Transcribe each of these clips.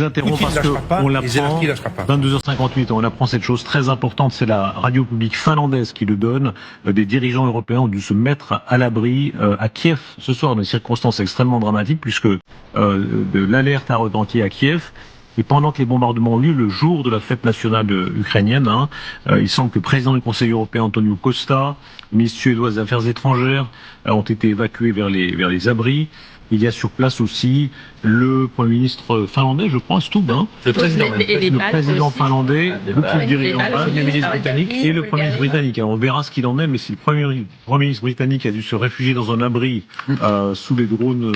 vous interromps parce qu'on l'apprend. 22h58, on apprend cette chose très importante, c'est la radio publique finlandaise qui le donne. Des dirigeants européens ont dû se mettre à l'abri à Kiev ce soir, dans des circonstances extrêmement dramatiques, puisque de l'alerte a retenti à Kiev. Et pendant que les bombardements ont lieu, le jour de la fête nationale ukrainienne, il semble que le président du Conseil européen, Antonio Costa, le ministre suédois des Affaires étrangères, ont été évacués vers les abris. Il y a sur place aussi le Premier ministre finlandais, je crois, Stubb, le président finlandais, le Premier ministre britannique et le Premier ministre britannique. Alors on verra ce qu'il en est, mais si le Premier ministre britannique a dû se réfugier dans un abri sous les drones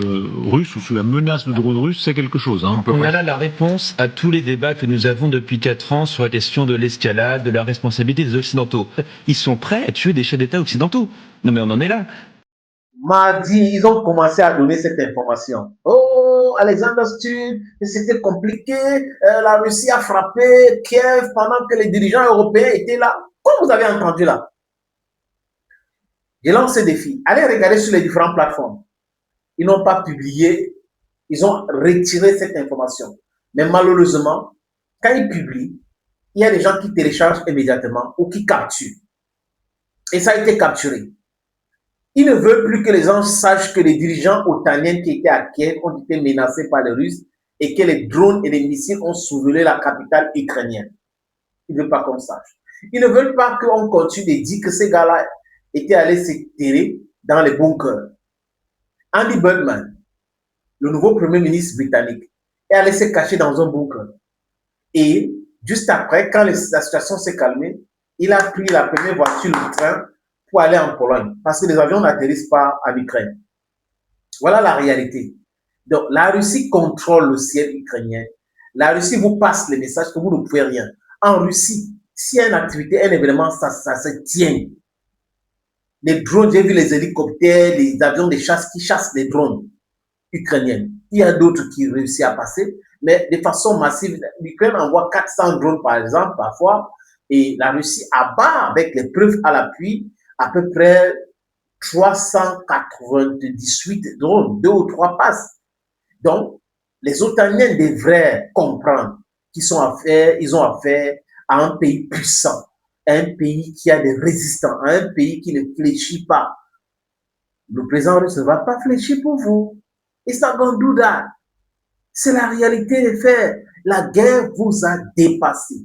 russes ou sous la menace de drones russes, c'est quelque chose. On a là la réponse à tous les débats que nous avons depuis 4 ans sur la question de l'escalade, de la responsabilité des Occidentaux. Ils sont prêts à tuer des chefs d'État occidentaux. Non mais on en est là. Mardi, ils ont commencé à donner cette information. Oh, Alexander Stubb, c'était compliqué. La Russie a frappé Kiev pendant que les dirigeants européens étaient là. Comme vous avez entendu là. Je lance ce défi. Allez regarder sur les différentes plateformes. Ils n'ont pas publié. Ils ont retiré cette information. Mais malheureusement, quand ils publient, il y a des gens qui téléchargent immédiatement ou qui capturent. Et ça a été capturé. Ils ne veulent plus que les gens sachent que les dirigeants otaniens qui étaient à Kiev ont été menacés par les Russes et que les drones et les missiles ont survolé la capitale ukrainienne. Ils ne veulent pas qu'on sache. Ils ne veulent pas qu'on continue de dire que ces gars-là étaient allés se terrer dans les bunkers. Andy Birdman, le nouveau premier ministre britannique, est allé se cacher dans un bunker. Et juste après, quand la situation s'est calmée, il a pris la première voiture, le train, pour aller en Pologne, parce que les avions n'atterrissent pas en Ukraine. Voilà la réalité. Donc, la Russie contrôle le ciel ukrainien. La Russie vous passe les messages que vous ne pouvez rien. En Russie, s'il y a une activité, un événement, ça se tient. Les drones, j'ai vu les hélicoptères, les avions de chasse qui chassent les drones ukrainiens. Il y a d'autres qui réussissent à passer, mais de façon massive, l'Ukraine envoie 400 drones, par exemple, parfois, et la Russie abat avec les preuves à l'appui à peu près 398 drones, 2 ou 3 passent. Donc, les Otaniens devraient comprendre qu'ils ont affaire à un pays puissant, à un pays qui a des résistants, à un pays qui ne fléchit pas. Le président russe ne va pas fléchir pour vous. It's not gonna do that. C'est la réalité des faits. La guerre vous a dépassé.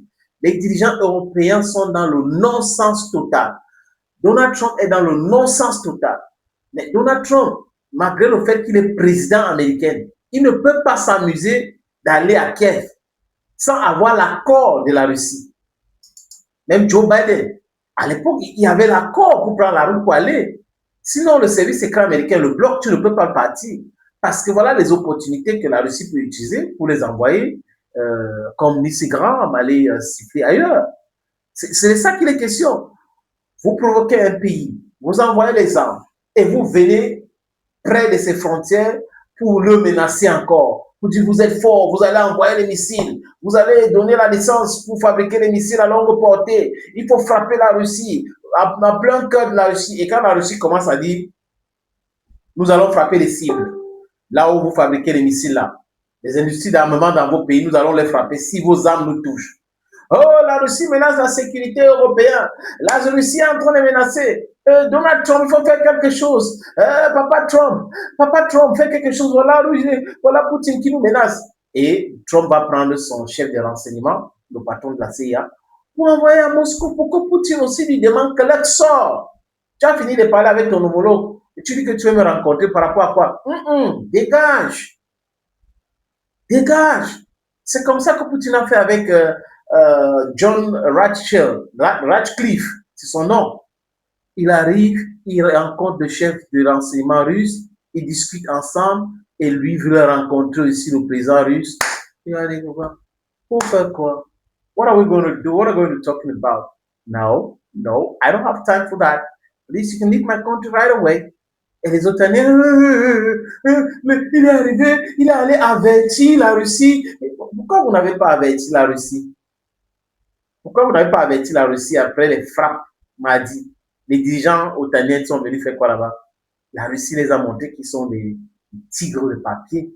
Les dirigeants européens sont dans le non-sens total. Donald Trump est dans le non-sens total. Mais Donald Trump, malgré le fait qu'il est président américain, il ne peut pas s'amuser d'aller à Kiev sans avoir l'accord de la Russie. Même Joe Biden, à l'époque, il y avait l'accord pour prendre la route pour aller. Sinon, le service secret américain, le bloc, tu ne peux pas partir. Parce que voilà les opportunités que la Russie peut utiliser pour les envoyer, comme Nissigram, aller siffler ailleurs. C'est ça qu'il est question. Vous provoquez un pays, vous envoyez les armes et vous venez près de ses frontières pour le menacer encore. Vous dites, vous êtes fort, vous allez envoyer les missiles, vous allez donner la licence pour fabriquer les missiles à longue portée. Il faut frapper la Russie, en plein cœur de la Russie. Et quand la Russie commence à dire, nous allons frapper les cibles, là où vous fabriquez les missiles là, les industries d'armement dans vos pays, nous allons les frapper si vos armes nous touchent. Oh, la Russie menace la sécurité européenne. La Russie est en train de menacer. Donald Trump, il faut faire quelque chose. Papa Trump, fais quelque chose. Voilà Poutine qui nous menace. Et Trump va prendre son chef de renseignement, le patron de la CIA, pour envoyer à Moscou pour que Poutine aussi lui demande que l'aide sort. Tu as fini de parler avec ton homologue et tu dis que tu veux me rencontrer par rapport à quoi? Dégage. Dégage. C'est comme ça que Poutine a fait avec John Ratcliffe, c'est son nom. Il arrive, il rencontre le chef de renseignement russe, ils discutent ensemble et lui veut rencontrer aussi le président russe. Il a dit, pour faire quoi? What are we going to do? What are we going to talk about? No, I don't have time for that. At least you can leave my country right away. Et les autres années, il est arrivé, il est allé avertir la Russie. Pourquoi vous n'avez pas averti la Russie? Pourquoi vous n'avez pas averti la Russie après les frappes mardi? Les dirigeants otaniens sont venus faire quoi là-bas? La Russie les a montré qu'ils sont des tigres de papier.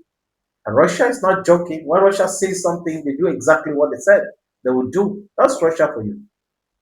And Russia is not joking. When Russia says something, they do exactly what they said they would do. That's Russia for you.